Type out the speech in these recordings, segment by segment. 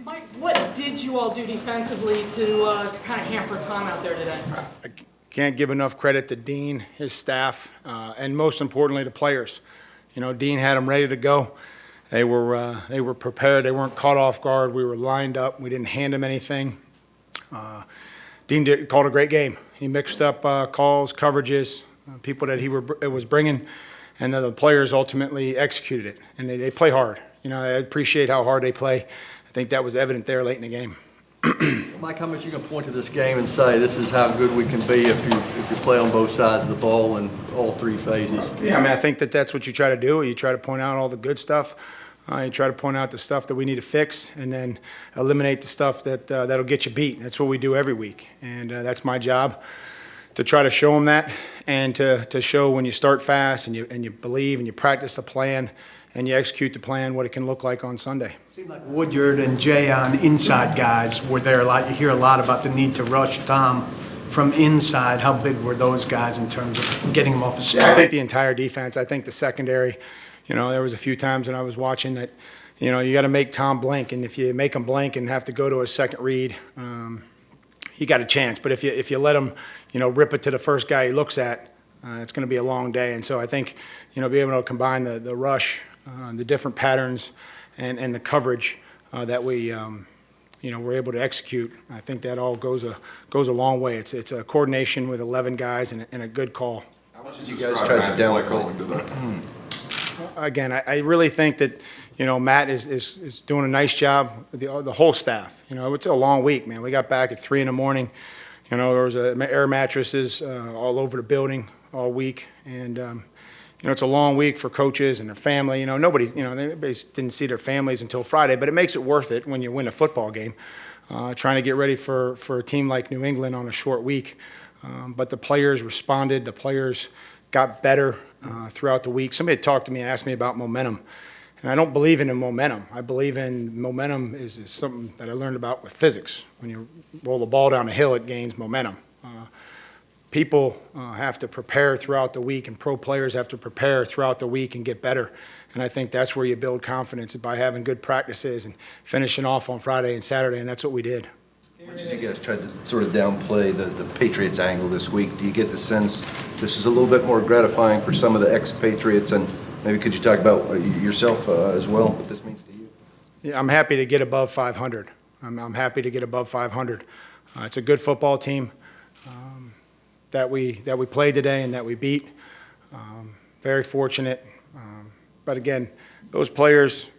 Mike, what did you all do defensively to kind of hamper Tom out there today? I can't give enough credit to Dean, his staff, and most importantly, the players. You know, Dean had them ready to go. They were prepared. They weren't caught off guard. We were lined up. We didn't hand them anything. Dean called a great game. He mixed up calls, coverages, people that he was bringing, and then the players ultimately executed it. And they play hard. You know, I appreciate how hard they play. I think that was evident there late in the game. Mike, how much you can point to this game and say this is how good we can be if you play on both sides of the ball in all three phases? Yeah, I mean, I think that's what you try to do. You try to point out all the good stuff. You try to point out the stuff that we need to fix, and then eliminate the stuff that'll get you beat. That's what we do every week, and that's my job, to try to show them that, and to show when you start fast and you believe and you practice the plan and you execute the plan, what it can look like on Sunday. It seemed like Woodyard and Jayon, inside guys, were there a lot. You hear a lot about the need to rush Tom from inside. How big were those guys in terms of getting them off the spot? Yeah, I think the entire defense. I think the secondary. You know, there was a few times when I was watching that, you know, you got to make Tom blink, and if you make him blink and have to go to a second read, you got a chance. But if you let him, you know, rip it to the first guy he looks at, it's going to be a long day. And so I think, you know, being able to combine the rush, the different patterns, and the coverage that we, you know, we're able to execute, I think that all goes a long way. It's a coordination with 11 guys and a good call. How much did you guys try to down calling today? Again, I really think that, you know, Matt is doing a nice job. The whole staff. You know, it's a long week, man. We got back at 3 in the morning. You know, there was air mattresses all over the building all week, and you know, it's a long week for coaches and their family. You know, nobody didn't see their families until Friday, but it makes it worth it when you win a football game. Trying to get ready for a team like New England on a short week, but the players responded. The players got better throughout the week. Somebody had talked to me and asked me about momentum, and I don't believe in momentum. I believe in momentum is something that I learned about with physics. When you roll the ball down a hill, it gains momentum. People have to prepare throughout the week, and pro players have to prepare throughout the week and get better. And I think that's where you build confidence, by having good practices and finishing off on Friday and Saturday, and that's what we did. Much as you guys tried to sort of downplay the Patriots angle this week, do you get the sense this is a little bit more gratifying for some of the ex-Patriots? And maybe could you talk about yourself as well, what this means to you? Yeah, I'm happy to get above 500. I'm happy to get above 500. It's a good football team that we played today and that we beat. Very fortunate. But again, those players,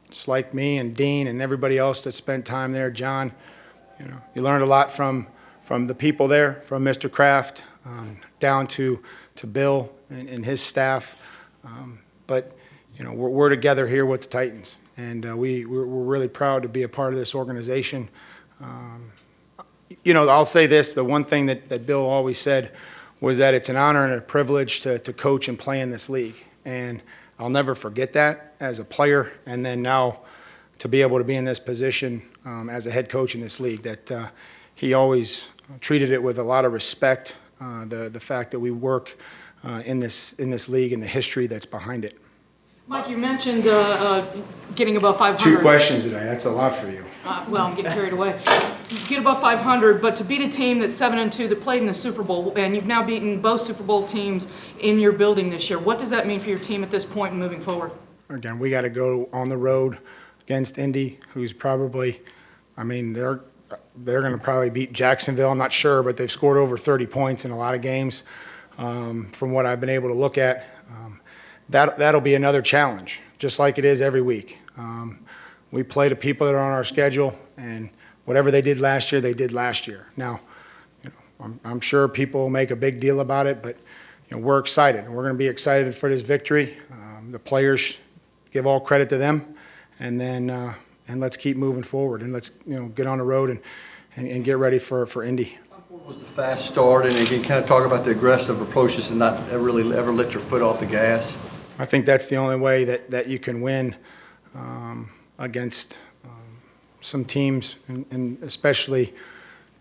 just like me and Dean and everybody else that spent time there, John, you know, you learned a lot from the people there, from Mr. Kraft down to Bill and his staff. But you know, we're together here with the Titans, and we're really proud to be a part of this organization. You know, I'll say this: the one thing that Bill always said was that it's an honor and a privilege to coach and play in this league, and I'll never forget that as a player, and then now to be able to be in this position as a head coach in this league. That he always treated it with a lot of respect. The fact that we work in this league and the history that's behind it. Mike, you mentioned getting above 500. 2 questions today. That's a lot for you. Well, I'm getting carried away. Get above 500, but to beat a team that's 7-2 that played in the Super Bowl, and you've now beaten both Super Bowl teams in your building this year. What does that mean for your team at this point and moving forward? Again, we got to go on the road against Indy, who's probably, I mean, they're going to probably beat Jacksonville. I'm not sure, but they've scored over 30 points in a lot of games. From what I've been able to look at, that'll be another challenge, just like it is every week. We play the people that are on our schedule, and whatever they did last year, they did last year. Now, you know, I'm sure people will make a big deal about it, but you know, we're excited. We're going to be excited for this victory. The players, give all credit to them, and then and let's keep moving forward, and let's, you know, get on the road and get ready for Indy. What was the fast start, and again, kind of talk about the aggressive approaches and not really ever let your foot off the gas? I think that's the only way that you can win against some teams, and especially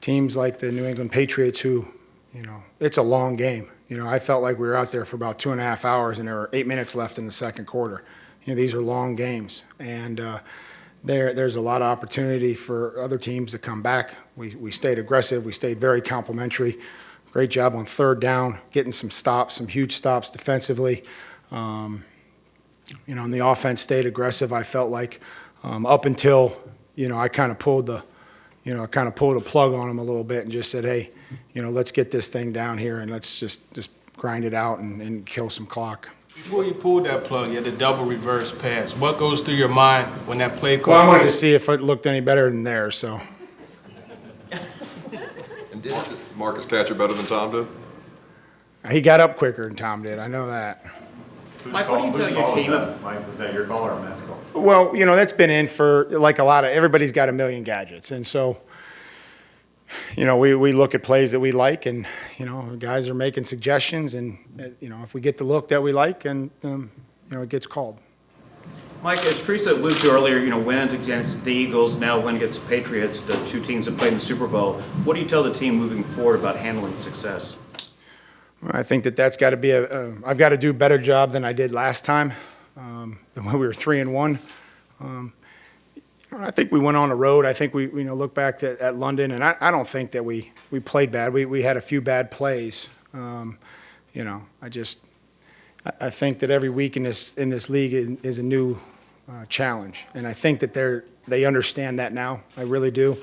teams like the New England Patriots, who, you know, it's a long game. You know, I felt like we were out there for about 2.5 hours, and there were 8 minutes left in the second quarter. You know, these are long games, and there's a lot of opportunity for other teams to come back. We stayed aggressive. We stayed very complimentary. Great job on third down, getting some stops, some huge stops defensively. And the offense stayed aggressive. I felt like up until, I kind of pulled the plug on them a little bit and just said, hey, let's get this thing down here and let's just grind it out and kill some clock. Before you pulled that plug, you had the double reverse pass. What goes through your mind when that play call? Well, I wanted to see if it looked any better than theirs, so. And did Marcus catcher better than Tom did? He got up quicker than Tom did, I know that. Mike, what do you tell your team? Mike, was that your call or Matt's call? Well, that's been in for, like everybody's got a million gadgets. And so, we look at plays that we like and, guys are making suggestions and, if we get the look that we like and, it gets called. Mike, as Teresa alluded to earlier, win against the Eagles, now win against the Patriots, the two teams that played in the Super Bowl. What do you tell the team moving forward about handling success? I think that's got to be I've got to do a better job than I did last time, when we were 3-1. I think we went on the road. I think we look back at London, and I don't think that we played bad. We had a few bad plays. I think that every week in this league is a new challenge, and I think that they understand that now. I really do.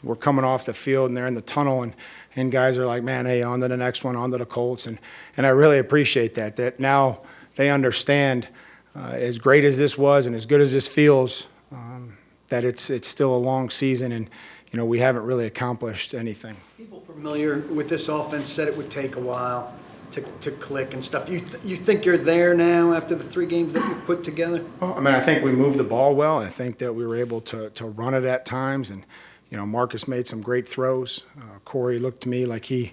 We're coming off the field and they're in the tunnel and guys are like, man, hey, on to the next one, on to the Colts. And I really appreciate that now they understand as great as this was and as good as this feels, that it's still a long season and, we haven't really accomplished anything. People familiar with this offense said it would take a while to click and stuff. You think you're there now after the 3 games that you've put together? Well, I think we moved the ball well. I think that we were able to run it at times and, Marcus made some great throws. Corey looked to me like he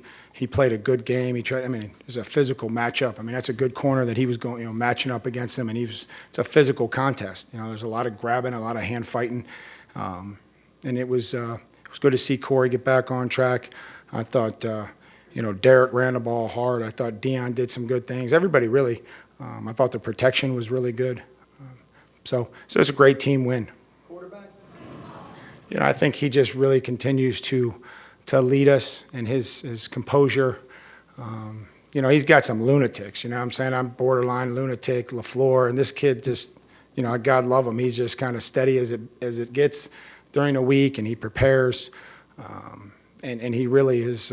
played a good game. He tried. It was a physical matchup. That's a good corner that he was going, matching up against him, and it's a physical contest. There's a lot of grabbing, a lot of hand fighting, and it was good to see Corey get back on track. I thought, Derek ran the ball hard. I thought Dion did some good things. Everybody really. I thought the protection was really good. So it's a great team win. I think he just really continues to lead us and his composure. He's got some lunatics, I'm borderline lunatic, LaFleur, and this kid just, God love him. He's just kind of steady as it gets during the week, and he prepares. And he really is,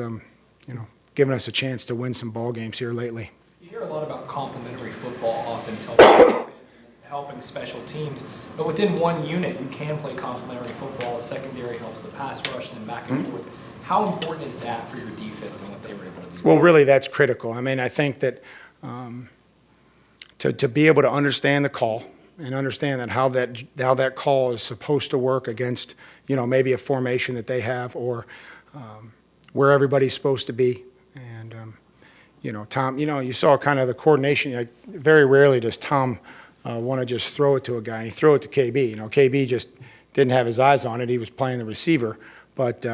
given us a chance to win some ball games here lately. You hear a lot about complementary football, offense helping defense and helping special teams, but within one unit, you can play complementary football. Secondary helps the pass rush and then back and forth. How important is that for your defense and what they were able to do? Well, really, that's critical. I think that to be able to understand the call and understand that how that call is supposed to work against, maybe a formation that they have or where everybody's supposed to be. And, Tom, you saw kind of the coordination. Like, very rarely does Tom want to just throw it to a guy. And he threw it to KB. KB just didn't have his eyes on it. He was playing the receiver. But,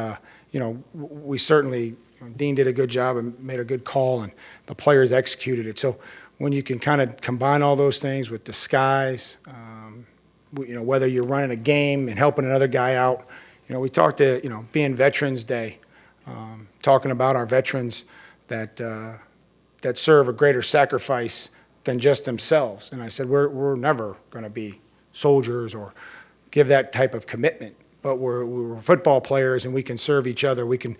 we certainly, Dean did a good job and made a good call, and the players executed it. So when you can kind of combine all those things with disguise, whether you're running a game and helping another guy out, we talked to, being Veterans Day, talking about our veterans that serve a greater sacrifice than just themselves. And I said, we're never going to be soldiers or give that type of commitment. But we're football players, and we can serve each other. We can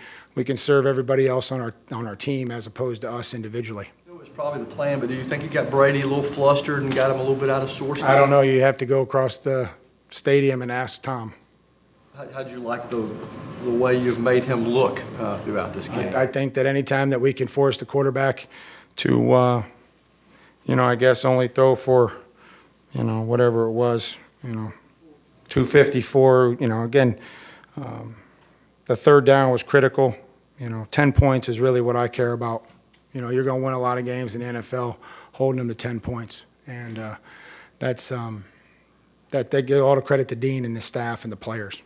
serve everybody else on our team as opposed to us individially. It was probably the plan, but do you think you got Brady a little flustered and got him a little bit out of sorts? I don't know. You have to go across the stadium and ask Tom. How'd you like the way you've made him look throughout this game? I think that any time that we can force the quarterback to, I guess only throw for, whatever it was, 254, again, the third down was critical. 10 points is really what I care about. You're going to win a lot of games in the NFL holding them to 10 points. And that's they give all the credit to Dean and the staff and the players.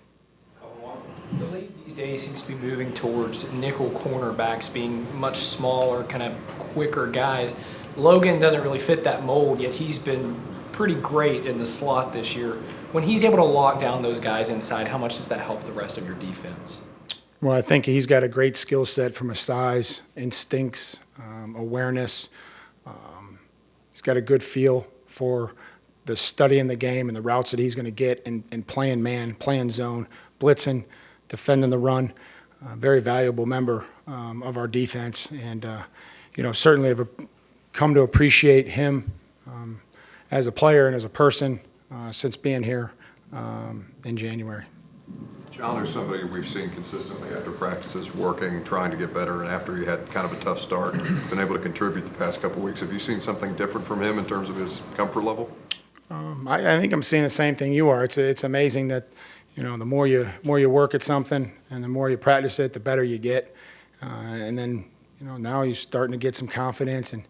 The league these days seems to be moving towards nickel cornerbacks being much smaller, kind of quicker guys. Logan doesn't really fit that mold, yet he's been pretty great in the slot this year. When he's able to lock down those guys inside, how much does that help the rest of your defense? Well, I think he's got a great skill set from a size, instincts, awareness. He's got a good feel for the studying the game and the routes that he's going to get and playing man, playing zone, blitzing, defending the run. Very valuable member of our defense. And, certainly have come to appreciate him as a player and as a person since being here in January. John, there's somebody we've seen consistently after practices, working, trying to get better, and after he had kind of a tough start, been able to contribute the past couple of weeks. Have you seen something different from him in terms of his comfort level? I think I'm seeing the same thing you are. It's amazing that, the more you work at something and the more you practice it, the better you get. And then, now he's starting to get some confidence and,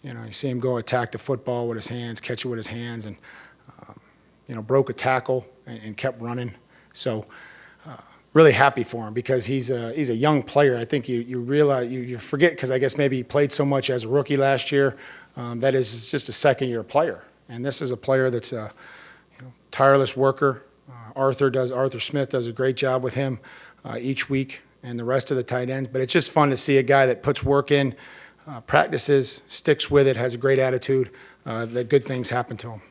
you see him go attack the football with his hands, catch it with his hands, and, broke a tackle and kept running. So really happy for him because he's a young player. I think you realize, you forget, because I guess maybe he played so much as a rookie last year, that is just a second-year player. And this is a player that's a tireless worker. Arthur Smith does a great job with him each week, and the rest of the tight ends. But it's just fun to see a guy that puts work in, practices, sticks with it, has a great attitude, that good things happen to him.